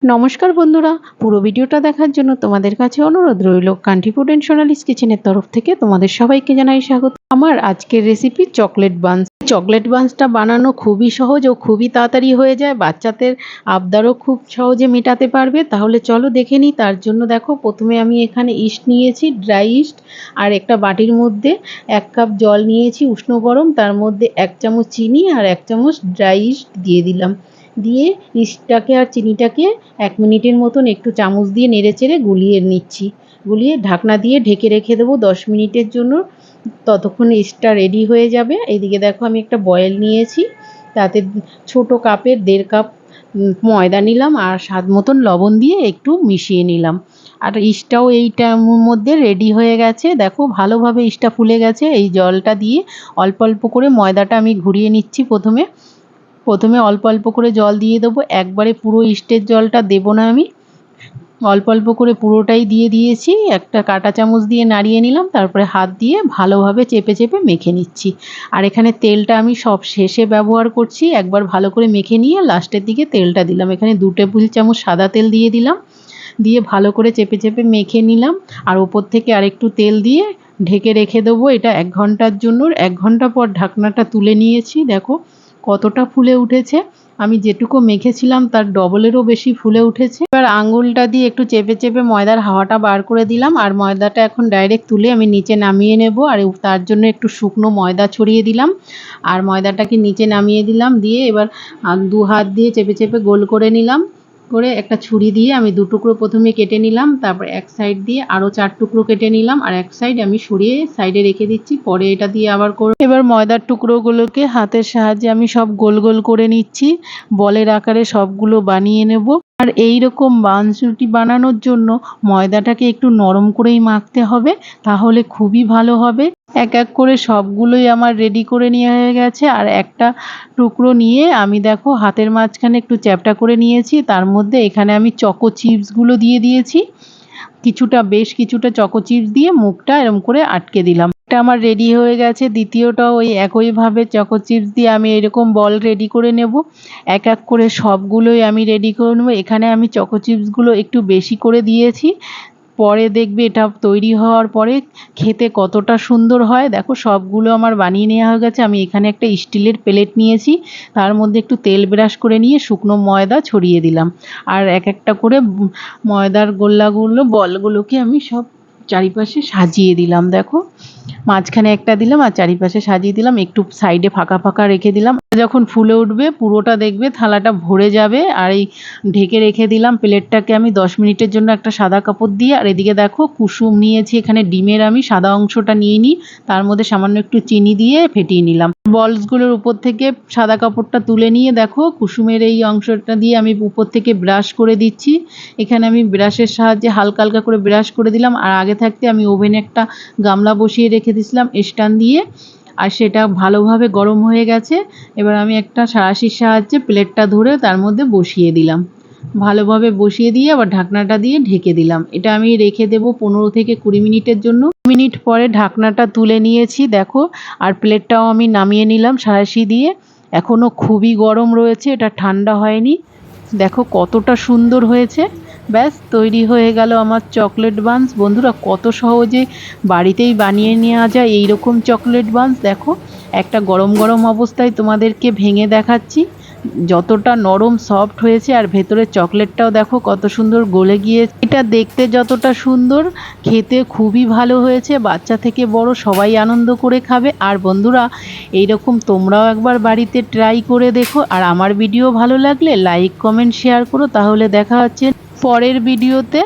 নমস্কার বন্ধুরা, পুরো ভিডিওটা দেখার জন্য তোমাদের কাছে অনুরোধ রইল। কান্ট্রি ফুড অ্যান্ড সোনালিস কিচেনের তরফ থেকে তোমাদের সবাইকে জানাই স্বাগত। আমার আজকের রেসিপি চকলেট বানস। চকলেট বানসটা বানানো খুবই সহজ ও খুবই তাড়াতাড়ি হয়ে যায়। বাচ্চাদের আবদারও খুব সহজে মেটাতে পারবে। তাহলে চলো দেখে নিই। তার জন্য দেখো, প্রথমে আমি এখানে ইস্ট নিয়েছি, ড্রাই ইস্ট, আর একটা বাটির মধ্যে 1 কাপ জল নিয়েছি উষ্ণ গরম। তার মধ্যে 1 চামচ চিনি আর 1 চামচ ড্রাই ইস্ট দিয়ে দিলাম। দিয়ে ইস্টটাকে আর চিনিটাকে 1 মিনিটের মতন একটু চামচ দিয়ে নেড়েচেড়ে গুলিয়ে নিচ্ছি। গুলিয়ে ঢাকনা দিয়ে ঢেকে রেখে দেবো 10 মিনিটের জন্য। ততক্ষণে ইস্টটা রেডি হয়ে যাবে। এইদিকে দেখো, আমি একটা বয়েল নিয়েছি, তাতে ছোট কাপের 1.5 কাপ ময়দা নিলাম আর স্বাদ মতন লবণ দিয়ে একটু মিশিয়ে নিলাম। আর ইস্টটাও এইটার মধ্যে রেডি হয়ে গেছে। দেখো ভালোভাবে ইস্টটা ফুলে গেছে। এই জলটা দিয়ে অল্প অল্প করে ময়দাটা আমি ঘুরিয়ে নিচ্ছি। প্রথমে অল্প অল্প করে জল দিয়ে দেবো, একবারে পুরো ইস্টের জলটা দেবো না। আমি অল্প অল্প করে পুরোটাই দিয়ে দিয়েছি। একটা কাঁটা চামচ দিয়ে নাড়িয়ে নিলাম, তারপরে হাত দিয়ে ভালোভাবে চেপে চেপে মেখে নিচ্ছি। আর এখানে তেলটা আমি সব শেষে ব্যবহার করছি। একবার ভালো করে মেখে নিয়ে লাস্টের দিকে তেলটা দিলাম। এখানে 2 টেবিল চামচ সাদা তেল দিয়ে দিলাম। দিয়ে ভালো করে চেপে চেপে মেখে নিলাম। আর ওপর থেকে আরেকটু তেল দিয়ে ঢেকে রেখে দেবো এটা 1 ঘন্টার জন্য। 1 ঘন্টা পর ঢাকনাটা তুলে নিয়েছি। দেখো কতটা ফুলে উঠেছে। আমি যেটুকু মেখেছিলাম তার ডবলেরও বেশি ফুলে উঠেছে। এবার আঙুলটা দিয়ে একটু চেপে চেপে ময়দার হাওয়াটা বার করে দিলাম। আর ময়দাটা এখন ডাইরেক্ট তুলে আমি নিচে নামিয়ে নেব। আর তার জন্য একটু শুকনো ময়দা ছড়িয়ে দিলাম। আর ময়দাটাকে নিচে নামিয়ে দিলাম। দিয়ে এবার 2 হাত দিয়ে চেপে চেপে গোল করে নিলাম। করে একটা ছুরি দিয়ে আমি 2 টুকরো প্রথমে কেটে নিলাম। তারপর এক সাইড দিয়ে আরও 4 টুকরো কেটে নিলাম। আর এক সাইড আমি সরিয়ে সাইডে রেখে দিচ্ছি। পরে এটা দিয়ে আবার এবার ময়দার টুকরোগুলোকে হাতের সাহায্যে আমি সব গোল গোল করে নিচ্ছি। বলের আকারে সবগুলো বানিয়ে নেব। আর এই রকম বানসুটি বানানোর জন্য ময়দাটাকে একটু নরম করেই মাখতে হবে, তাহলে খুবই ভালো হবে। এক এক করে সবগুলোই আমার রেডি করে নেওয়া হয়ে গেছে। আর একটা টুকরো নিয়ে আমি দেখো হাতের মাঝখানে একটু চ্যাপটা করে নিয়েছি। তার মধ্যে এখানে আমি চকো চিপসগুলো দিয়ে দিয়েছি। বেশ কিছুটা চকো চিপস দিয়ে মুখটা এরকম করে আটকে দিলাম। এটা আমার রেডি হয়ে গেছে। দ্বিতীয়টাও ওই একইভাবে চকো চিপস দিয়ে আমি এরকম বল রেডি করে নেব। এক এক করে সবগুলোই আমি রেডি করে নেব। এখানে আমি চকো চিপসগুলো একটু বেশি করে দিয়েছি। পরে দেখবে এটা তৈরি হওয়ার পরে খেতে কতটা সুন্দর হয়। দেখো সবগুলো আমার বানিয়ে নেওয়া হয়ে গেছে। আমি এখানে একটা স্টিলের প্লেট নিয়েছি, তার মধ্যে একটু তেল ব্রাশ করে নিয়ে শুকনো ময়দা ছড়িয়ে দিলাম। আর এক একটা করে ময়দার বলগুলোকে আমি সব চারিপাশে সাজিয়ে দিলাম। দেখো মাঝখানে একটা দিলাম আর চারিপাশে সাজিয়ে দিলাম। একটু সাইডে ফাঁকা ফাঁকা রেখে দিলাম। যখন ফুলে উঠবে পুরোটা দেখবে থালাটা ভরে যাবে। আর এই ঢেকে রেখে দিলাম প্লেটটাকে আমি 10 মিনিটের জন্য একটা সাদা কাপড় দিয়ে। আর এদিকে দেখো কুসুম নিয়েছি, এখানে ডিমের আমি সাদা অংশটা নিয়ে নিই, তার মধ্যে সামান্য একটু চিনি দিয়ে ফেটিয়ে নিলাম। বলসগুলোর উপর থেকে সাদা কাপড়টা তুলে নিয়ে দেখো কুসুমের এই অংশটা দিয়ে আমি উপর থেকে ব্রাশ করে দিচ্ছি। এখানে আমি ব্রাশের সাহায্যে হালকা হালকা করে ব্রাশ করে দিলাম। আর আগে থাকতে আমি ওভেনে একটা গামলা বসিয়ে রেখে দিয়েছিলাম স্ট্যান্ড দিয়ে। আর সেটা ভালোভাবে গরম হয়ে গেছে। এবার আমি একটা সাঁড়াশির সাহায্যে প্লেটটা ধরে তার মধ্যে বসিয়ে দিলাম। ভালোভাবে বসিয়ে দিয়ে আবার ঢাকনাটা দিয়ে ঢেকে দিলাম। এটা আমি রেখে দেব 15 থেকে 20 মিনিটের জন্য। মিনিট পরে ঢাকনাটা তুলে নিয়েছি দেখো। আর প্লেটটাও আমি নামিয়ে নিলাম সাঁড়াশি দিয়ে। এখনও খুবই গরম রয়েছে, এটা ঠান্ডা হয়নি। দেখো কতটা সুন্দর হয়েছে। ব্যাস তৈরি হয়ে গেল আমার চকলেট বানস। বন্ধুরা কত সহজে বাড়িতেই বানিয়ে নেওয়া যায় এই রকম চকলেট বানস। দেখো একটা গরম গরম অবস্থায় তোমাদেরকে ভেঙে দেখাচ্ছি যতটা নরম সফট হয়েছে। আর ভেতরের চকলেটটাও দেখো কত সুন্দর গলে গিয়েছে। এটা দেখতে যতটা সুন্দর, খেতে খুবই ভালো হয়েছে। বাচ্চা থেকে বড় সবাই আনন্দ করে খাবে। আর বন্ধুরা এইরকম তোমরাও একবার বাড়িতে ট্রাই করে দেখো। আর আমার ভিডিও ভালো লাগলে লাইক কমেন্ট শেয়ার করো। তাহলে দেখা হচ্ছে পরের ভিডিওতে।